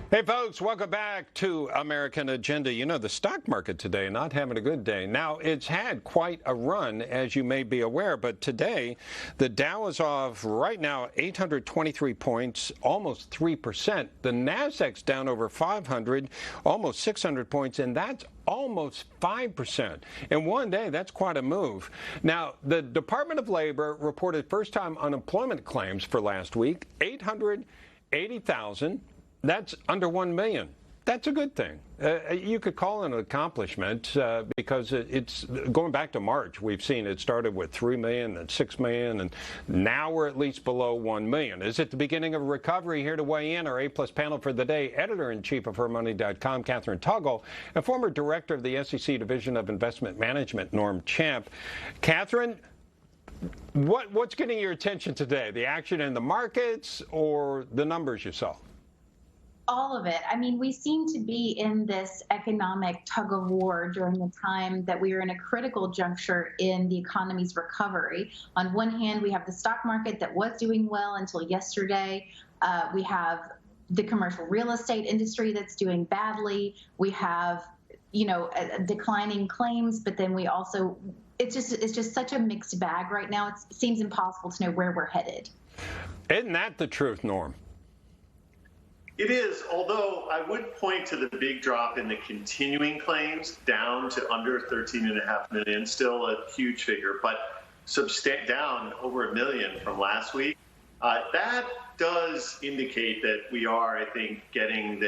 Hey folks, welcome back to American Agenda. You know, the stock market today not having a good day. Now, it's had quite a run, as you may be aware, but today the Dow is off right now 823 points, almost 3%. The Nasdaq's down over 500, almost 600 points, and that's almost 5%. In one day, that's quite a move. Now, the Department of Labor reported first-time unemployment claims for last week, 880,000. That's under 1 million. That's a good thing. You could call it an accomplishment because it's going back to March. We've seen it started with 3 million and 6 million, and now we're at least below 1 million. Is it the beginning of a recovery? Here to weigh in, our A-plus panel for the day, editor-in-chief of HerMoney.com, Katherine Tuggle, and former director of the SEC Division of Investment Management, Norm Champ. Katherine, what's getting your attention today? The action in the markets or the numbers you saw? All of it. I mean, we seem to be in this economic tug of war during the time that we are in a critical juncture in the economy's recovery. On one hand, we have the stock market that was doing well until yesterday. We have the commercial real estate industry that's doing badly. We have, declining claims, but then we also, it's just such a mixed bag right now. It seems impossible to know where we're headed. Isn't that the truth, Norm? It is, although I would point to the big drop in the continuing claims down to under 13.5 million, still a huge figure, but down over 1 million from last week. That does indicate that we are, I think, getting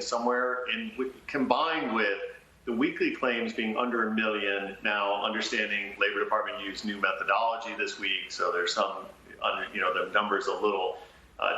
somewhere, and combined with the weekly claims being under 1 million, now understanding Labor Department used new methodology this week, so there's some, the number's a little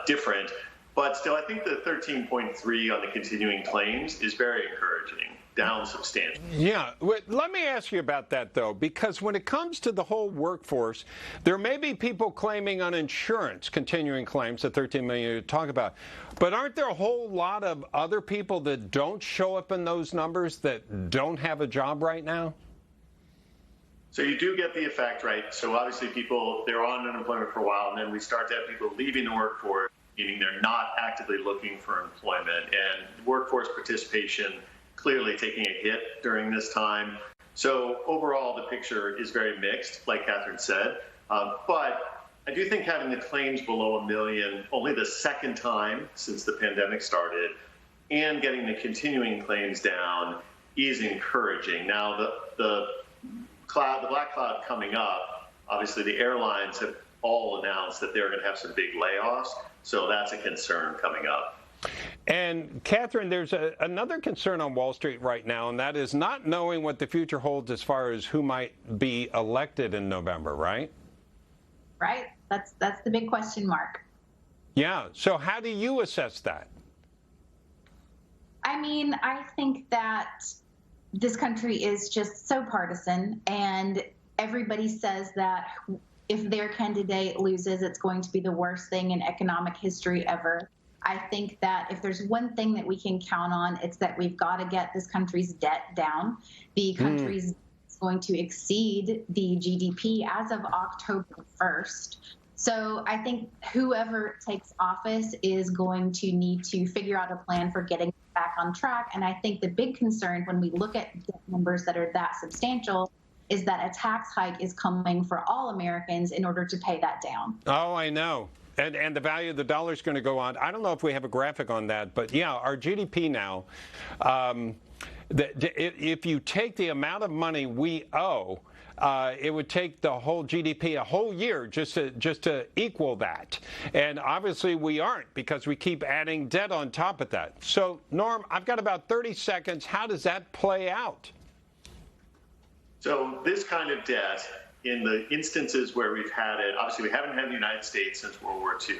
different. But still, I think the 13.3 on the continuing claims is very encouraging, down substantially. Yeah. Let me ask you about that, though, because when it comes to the whole workforce, there may be people claiming on insurance, continuing claims, the 13 million you talk about. But aren't there a whole lot of other people that don't show up in those numbers that don't have a job right now? So you do get the effect, right? So obviously people, they're on unemployment for a while, and then we start to have people leaving the workforce, meaning they're not actively looking for employment, and workforce participation clearly taking a hit during this time. So overall, the picture is very mixed, like Katherine said. But I do think having the claims below 1 million, only the second time since the pandemic started, and getting the continuing claims down is encouraging. Now, the black cloud coming up, obviously the airlines have all announced that they're going to have some big layoffs. So that's a concern coming up. And Katherine, there's another concern on Wall Street right now, and that is not knowing what the future holds as far as who might be elected in November, right? Right. That's the big question mark. Yeah. So how do you assess that? I mean, I think that this country is just so partisan, and everybody says that if their candidate loses, it's going to be the worst thing in economic history ever. I think that if there's one thing that we can count on, it's that we've got to get this country's debt down. The country's going to exceed the GDP as of October 1st. So I think whoever takes office is going to need to figure out a plan for getting back on track. And I think the big concern when we look at debt numbers that are that substantial is that a tax hike is coming for all Americans in order to pay that down. Oh, I know. And the value of the dollar is going to go on. I don't know if we have a graphic on that, but yeah, our GDP now, if you take the amount of money we owe, it would take the whole GDP a whole year just to equal that. And obviously we aren't, because we keep adding debt on top of that. So, Norm, I've got about 30 seconds. How does that play out? So this kind of debt, in the instances where we've had it, obviously we haven't had in the United States since World War II.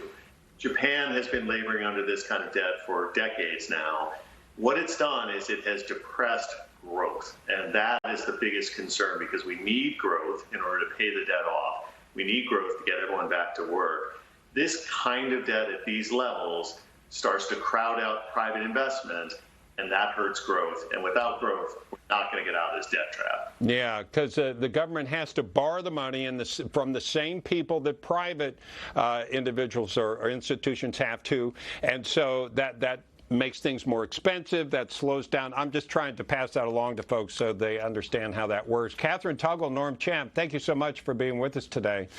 Japan has been laboring under this kind of debt for decades now. What it's done is it has depressed growth, and that is the biggest concern, because we need growth in order to pay the debt off. We need growth to get everyone back to work. This kind of debt at these levels starts to crowd out private investment, and that hurts growth. And without growth, we're not going to get out of this debt trap. Yeah, because the government has to borrow the money from the same people that private individuals or institutions have to. And so that makes things more expensive. That slows down. I'm just trying to pass that along to folks so they understand how that works. Katherine Tuggle, Norm Champ, thank you so much for being with us today.